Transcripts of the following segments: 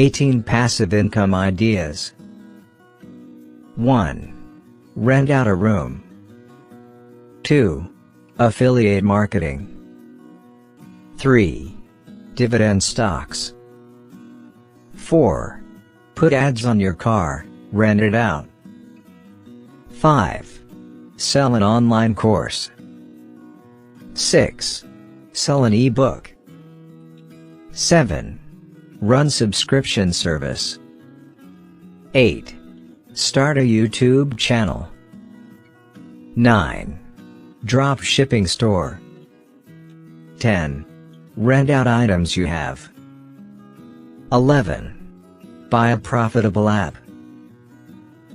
18 passive income ideas. 1. Rent out a room. 2. Affiliate marketing. 3. Dividend stocks. 4. Put ads on your car, rent it out. 5. Sell an online course. 6. Sell an ebook. 7. Run subscription service. 8. Start a YouTube channel. 9. Drop shipping store. 10. Rent out items you have. 11. Buy a profitable app.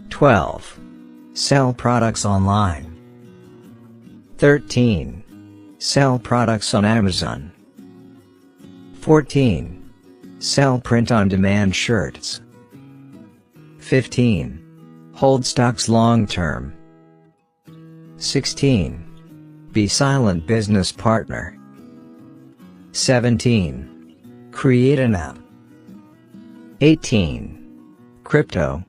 12. Sell products online. 13. Sell products on Amazon. 14. Sell print-on-demand shirts. 15. Hold stocks long-term. 16. Be silent business partner. 17. Create an app. 18. Crypto.